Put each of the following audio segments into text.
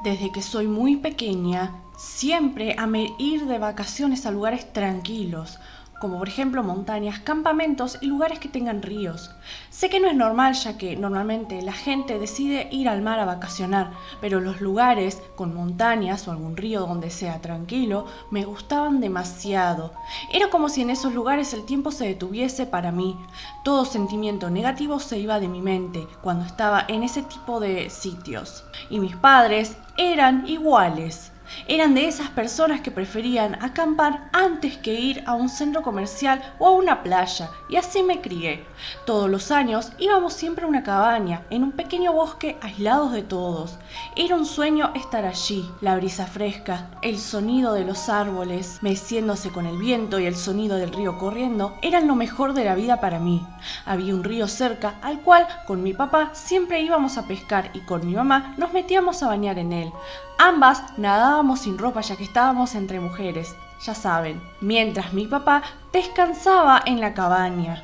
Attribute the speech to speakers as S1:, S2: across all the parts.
S1: Desde que soy muy pequeña, siempre amé ir de vacaciones a lugares tranquilos, como por ejemplo montañas, campamentos y lugares que tengan ríos. Sé que no es normal, ya que normalmente la gente decide ir al mar a vacacionar, pero los lugares con montañas o algún río donde sea tranquilo me gustaban demasiado. Era como si en esos lugares el tiempo se detuviese para mí. Todo sentimiento negativo se iba de mi mente cuando estaba en ese tipo de sitios. Y mis padres eran iguales. Eran de esas personas que preferían acampar antes que ir a un centro comercial o a una playa, y así me crié. Todos los años íbamos siempre a una cabaña, en un pequeño bosque aislados de todos. Era un sueño estar allí, la brisa fresca, el sonido de los árboles meciéndose con el viento y el sonido del río corriendo eran lo mejor de la vida para mí. Había un río cerca al cual con mi papá siempre íbamos a pescar y con mi mamá nos metíamos a bañar en él. Ambas nadábamos sin ropa ya que estábamos entre mujeres, ya saben, mientras mi papá descansaba en la cabaña.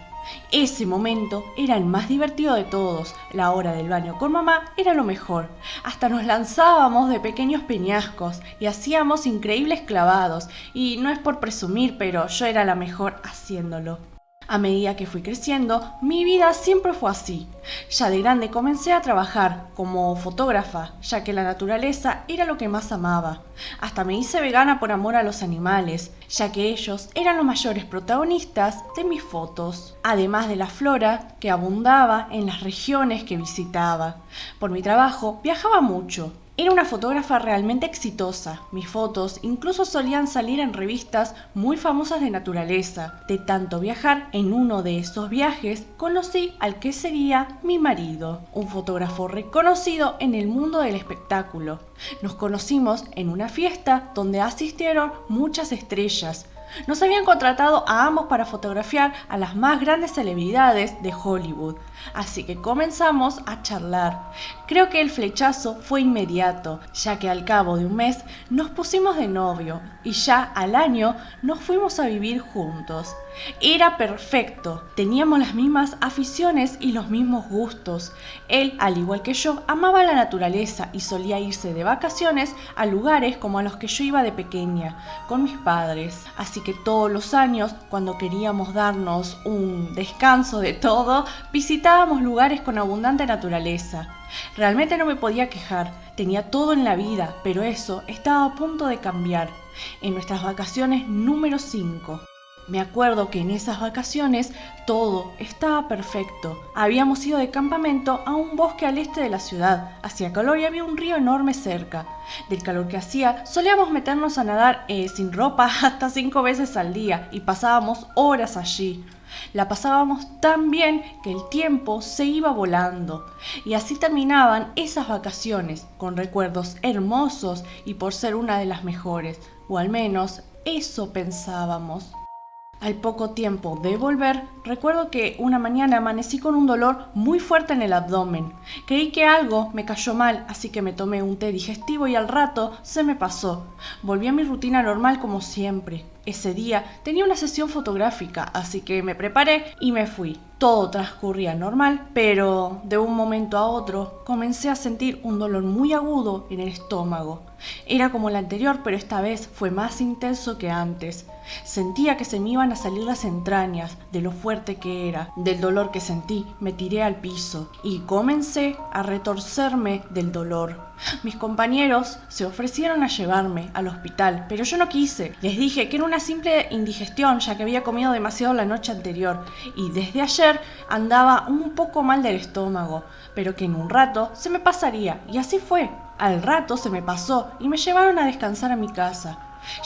S1: Ese momento era el más divertido de todos. La hora del baño con mamá era lo mejor. Hasta nos lanzábamos de pequeños peñascos y hacíamos increíbles clavados. Y no es por presumir, pero yo era la mejor haciéndolo. A medida que fui creciendo, mi vida siempre fue así. Ya de grande comencé a trabajar como fotógrafa, ya que la naturaleza era lo que más amaba. Hasta me hice vegana por amor a los animales, ya que ellos eran los mayores protagonistas de mis fotos, además de la flora que abundaba en las regiones que visitaba. Por mi trabajo viajaba mucho. Era una fotógrafa realmente exitosa. Mis fotos incluso solían salir en revistas muy famosas de naturaleza. De tanto viajar, en uno de esos viajes conocí al que sería mi marido, un fotógrafo reconocido en el mundo del espectáculo. Nos conocimos en una fiesta donde asistieron muchas estrellas. Nos habían contratado a ambos para fotografiar a las más grandes celebridades de Hollywood, así que comenzamos a charlar. Creo que el flechazo fue inmediato, ya que al cabo de un mes nos pusimos de novio y ya al año nos fuimos a vivir juntos. Era perfecto, teníamos las mismas aficiones y los mismos gustos. Él, al igual que yo, amaba la naturaleza y solía irse de vacaciones a lugares como a los que yo iba de pequeña, con mis padres. Así que todos los años, cuando queríamos darnos un descanso de todo, visitábamos lugares con abundante naturaleza. Realmente no me podía quejar, tenía todo en la vida, pero eso estaba a punto de cambiar. En nuestras vacaciones número 5. Me acuerdo que en esas vacaciones todo estaba perfecto. Habíamos ido de campamento a un bosque al este de la ciudad. Hacía calor y había un río enorme cerca. Del calor que hacía, solíamos meternos a nadar sin ropa hasta 5 veces al día y pasábamos horas allí. La pasábamos tan bien que el tiempo se iba volando. Y así terminaban esas vacaciones, con recuerdos hermosos y por ser una de las mejores. O al menos eso pensábamos. Al poco tiempo de volver, recuerdo que una mañana amanecí con un dolor muy fuerte en el abdomen. Creí que algo me cayó mal, así que me tomé un té digestivo y al rato se me pasó. Volví a mi rutina normal como siempre. Ese día tenía una sesión fotográfica, así que me preparé y me fui. Todo transcurría normal, pero de un momento a otro comencé a sentir un dolor muy agudo en el estómago. Era como el anterior, pero esta vez fue más intenso que antes. Sentía que se me iban a salir las entrañas de lo fuerte que era. Del dolor que sentí, me tiré al piso y comencé a retorcerme del dolor. Mis compañeros se ofrecieron a llevarme al hospital, pero yo no quise. Les dije que era una simple indigestión, ya que había comido demasiado la noche anterior y desde ayer andaba un poco mal del estómago, pero que en un rato se me pasaría, y así fue. Al rato se me pasó y me llevaron a descansar a mi casa.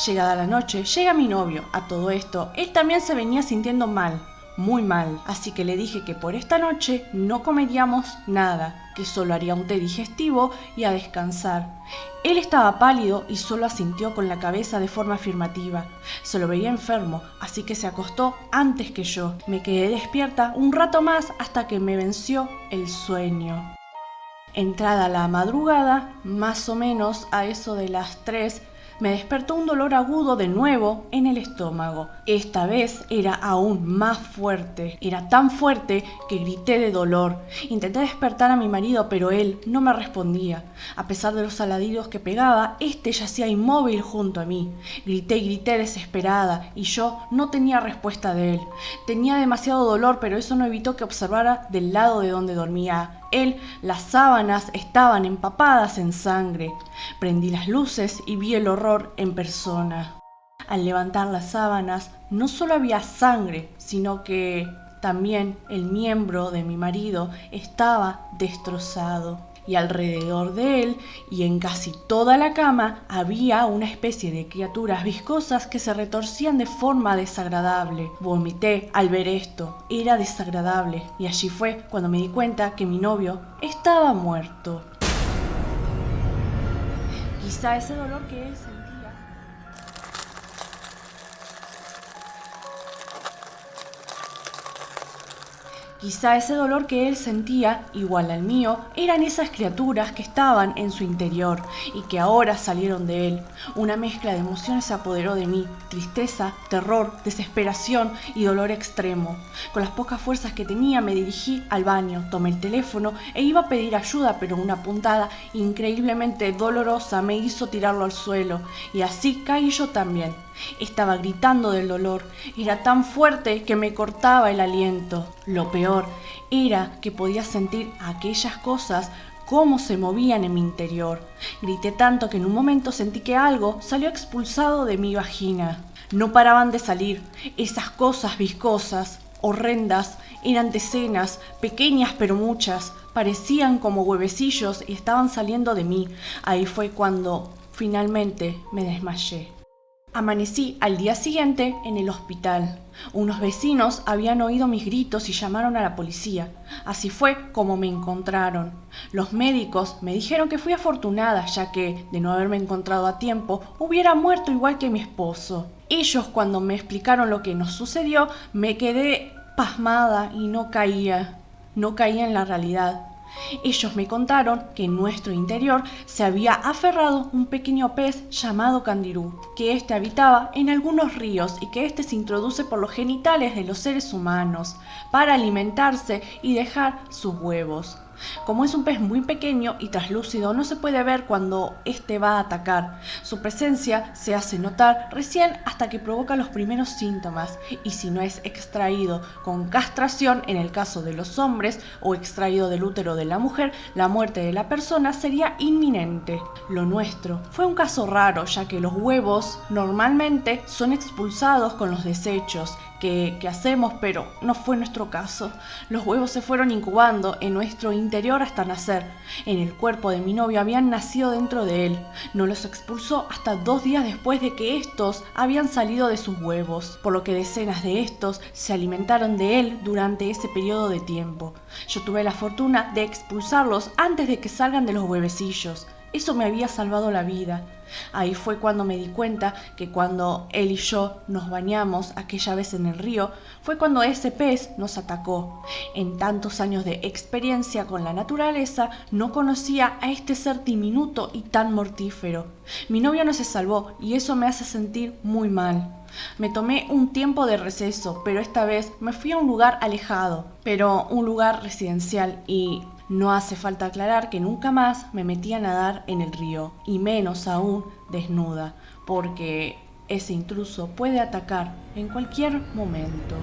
S1: Llegada la noche, llega mi novio. A todo esto, él también se venía sintiendo mal, muy mal, así que le dije que por esta noche no comeríamos nada, que solo haría un té digestivo y a descansar. Él estaba pálido y solo asintió con la cabeza de forma afirmativa. Se lo veía enfermo, así que se acostó antes que yo. Me quedé despierta un rato más hasta que me venció el sueño. Entrada la madrugada, más o menos a eso de las 3, Me despertó un dolor agudo de nuevo en el estómago. Esta vez era aún más fuerte. Era tan fuerte que grité de dolor. Intenté despertar a mi marido, pero él no me respondía. A pesar de los alaridos que pegaba, este yacía inmóvil junto a mí. Grité y grité desesperada, y yo no tenía respuesta de él. Tenía demasiado dolor, pero eso no evitó que observara del lado de donde dormía él. Las sábanas estaban empapadas en sangre. Prendí las luces y vi el horror en persona. Al levantar las sábanas, no solo había sangre, sino que también el miembro de mi marido estaba destrozado. Y alrededor de él y en casi toda la cama había una especie de criaturas viscosas que se retorcían de forma desagradable. Vomité al ver esto. Era desagradable. Y allí fue cuando me di cuenta que mi novio estaba muerto. Quizá ese dolor que él sentía. Quizá ese dolor que él sentía, igual al mío, eran esas criaturas que estaban en su interior y que ahora salieron de él. Una mezcla de emociones se apoderó de mí: tristeza, terror, desesperación y dolor extremo. Con las pocas fuerzas que tenía me dirigí al baño, tomé el teléfono e iba a pedir ayuda, pero una puntada increíblemente dolorosa me hizo tirarlo al suelo, y así caí yo también. Estaba gritando del dolor. Era tan fuerte que me cortaba el aliento. Lo peor era que podía sentir aquellas cosas cómo se movían en mi interior. Grité tanto que en un momento sentí que algo salió expulsado de mi vagina. No paraban de salir esas cosas viscosas, horrendas. Eran decenas, pequeñas pero muchas. Parecían como huevecillos y estaban saliendo de mí. Ahí fue cuando finalmente me desmayé. Amanecí al día siguiente en el hospital. Unos vecinos habían oído mis gritos y llamaron a la policía. Así fue como me encontraron. Los médicos me dijeron que fui afortunada, ya que, de no haberme encontrado a tiempo, hubiera muerto igual que mi esposo. Ellos, cuando me explicaron lo que nos sucedió, me quedé pasmada y no caía en la realidad. Ellos me contaron que en nuestro interior se había aferrado un pequeño pez llamado candirú, que éste habitaba en algunos ríos y que éste se introduce por los genitales de los seres humanos para alimentarse y dejar sus huevos. Como es un pez muy pequeño y traslúcido, no se puede ver cuando éste va a atacar. Su presencia se hace notar recién hasta que provoca los primeros síntomas, y si no es extraído con castración en el caso de los hombres o extraído del útero de la mujer, la muerte de la persona sería inminente. Lo nuestro fue un caso raro, ya que los huevos normalmente son expulsados con los desechos que hacemos, pero no fue nuestro caso. Los huevos se fueron incubando en nuestro interior hasta nacer. En el cuerpo de mi novio habían nacido dentro de él. No los expulsó hasta 2 días después de que estos habían salido de sus huevos, por lo que decenas de estos se alimentaron de él durante ese periodo de tiempo. Yo tuve la fortuna de expulsarlos antes de que salgan de los huevecillos. Eso me había salvado la vida. Ahí fue cuando me di cuenta que cuando él y yo nos bañamos aquella vez en el río, fue cuando ese pez nos atacó. En tantos años de experiencia con la naturaleza, no conocía a este ser diminuto y tan mortífero. Mi novio no se salvó y eso me hace sentir muy mal. Me tomé un tiempo de receso, pero esta vez me fui a un lugar alejado, pero un lugar residencial, y no hace falta aclarar que nunca más me metí a nadar en el río, y menos aún desnuda, porque ese intruso puede atacar en cualquier momento.